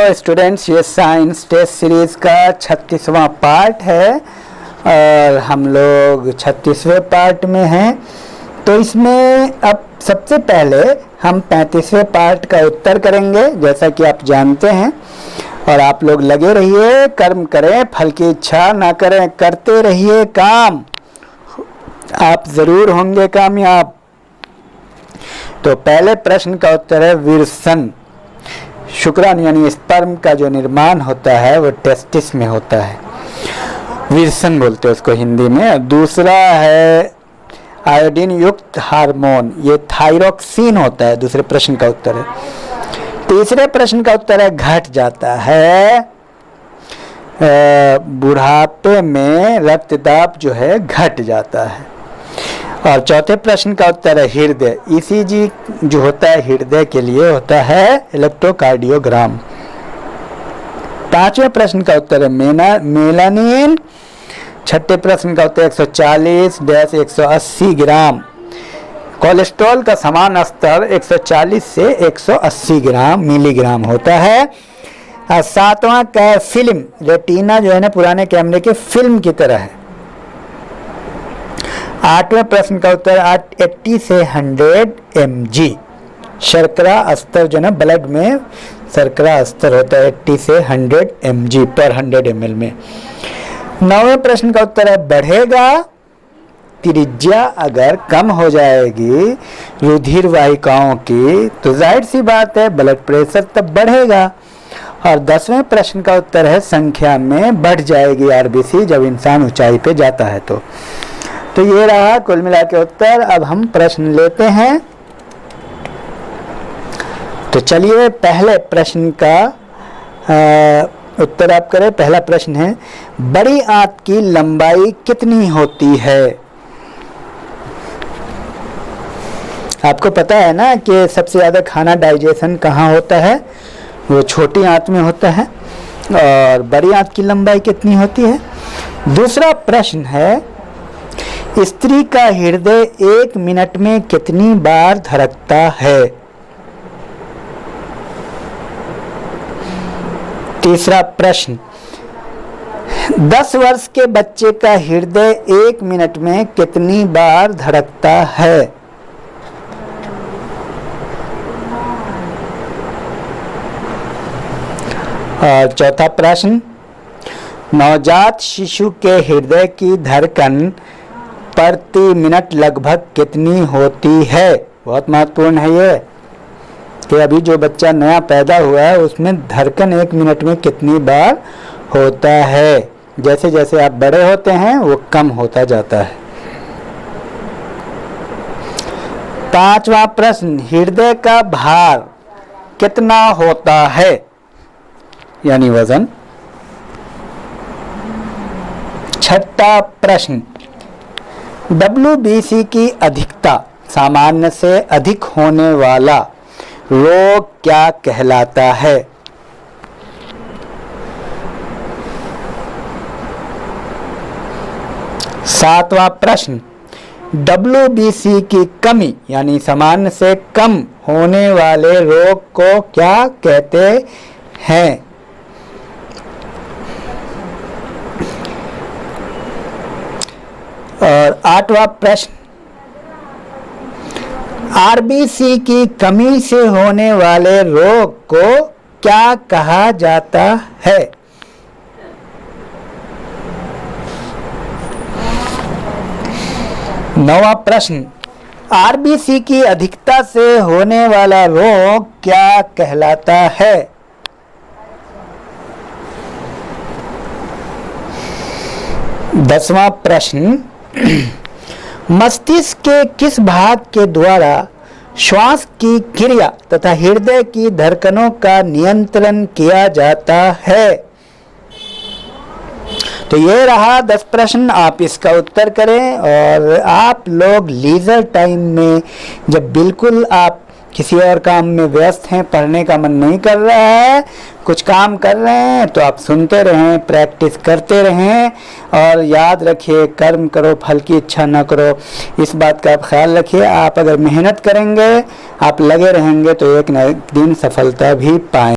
Hello students, ये science test series का 36वां part है और हम लोग 36वें पार्ट में हैं। तो इसमें अब सबसे पहले हम 35वें पार्ट का उत्तर करेंगे, जैसा कि आप जानते हैं। और आप लोग लगे रहिए, कर्म करें, फल की इच्छा ना करें, करते रहिए काम, आप ज़रूर होंगे कामयाब। तो पहले प्रश्न का उत्तर है विर्सन। शुक्राणु यानी स्पर्म का जो निर्माण होता है वो टेस्टिस में होता है, विर्सन बोलते हैं उसको हिंदी में। दूसरा है आयोडीन युक्त हार्मोन, ये थायरोक्सिन होता है, दूसरे प्रश्न का उत्तर है। तीसरे प्रश्न का उत्तर है घट जाता है, बुढ़ापे में रक्तदाब जो है घट जाता है। और चौथे प्रश्न का उत्तर है हृदय, ईसीजी जो होता है हृदय के लिए होता है इलेक्ट्रोकार्डियोग्राम। पांचवें प्रश्न का उत्तर है मेलानिन। छठे प्रश्न का उत्तर 140-180 ग्राम। कोलेस्ट्रॉल का समान स्तर 140 से 180 ग्राम मिलीग्राम होता है। सातवां का फिल्म, रेटिना जो है ना पुराने कैमरे के फिल्म की तरह है। आठवें प्रश्न का उत्तर 80 से 100 mg। शर्करा स्तर जो है ना ब्लड में शर्करा स्तर होता है 80 से 100 mg पर 100 ml में। नौवें प्रश्न का उत्तर है बढ़ेगा, त्रिज्या अगर कम हो जाएगी रुधिर वाहिकाओं की तो जाहिर सी बात है ब्लड प्रेशर तब बढ़ेगा। और 10वें प्रश्न का उत्तर है संख्या में बढ़ जाएगी आरबीसी जब इंसान ऊंचाई पे जाता है तो ये रहा कुल मिला के उत्तर। अब हम प्रश्न लेते हैं। तो चलिए पहले प्रश्न का उत्तर आप करें। पहला प्रश्न है बड़ी आंत की लंबाई कितनी होती है? आपको पता है ना कि सबसे ज़्यादा खाना डाइजेशन कहाँ होता है, वो छोटी आंत में होता है। और बड़ी आंत की लंबाई कितनी होती है? दूसरा प्रश्न है स्त्री का हृदय 1 मिनट में कितनी बार धड़कता है? तीसरा प्रश्न 10 वर्ष के बच्चे का हृदय 1 मिनट में कितनी बार धड़कता है? और चौथा प्रश्न नवजात शिशु के हृदय की धड़कन प्रति मिनट लगभग कितनी होती है? बहुत महत्वपूर्ण है ये कि अभी जो बच्चा नया पैदा हुआ है उसमें धड़कन 1 मिनट में कितनी बार होता है। जैसे जैसे आप बड़े होते हैं वो कम होता जाता है। पांचवा प्रश्न हृदय का भार कितना होता है, यानी वजन। छठा प्रश्न WBC की अधिकता सामान्य से अधिक होने वाला रोग क्या कहलाता है? सातवां प्रश्न WBC की कमी यानी सामान्य से कम होने वाले रोग को क्या कहते हैं? और आठवां प्रश्न आरबीसी की कमी से होने वाले रोग को क्या कहा जाता है? नौवां प्रश्न आरबीसी की अधिकता से होने वाला रोग क्या कहलाता है? 10वां प्रश्न मस्तिष्क के किस भाग के द्वारा श्वास की क्रिया तथा हृदय की धड़कनों का नियंत्रण किया जाता है? तो ये रहा 10 प्रश्न, आप इसका उत्तर करें। और आप लोग लीजर टाइम में जब बिल्कुल आप किसी और काम में व्यस्त हैं, पढ़ने का मन नहीं कर रहा है, कुछ काम कर रहे हैं, तो आप सुनते रहें, प्रैक्टिस करते रहें। और याद रखिए कर्म करो फल की इच्छा न करो, इस बात का आप ख्याल रखिए। आप अगर मेहनत करेंगे, आप लगे रहेंगे तो एक न एक दिन सफलता भी पाएंगे।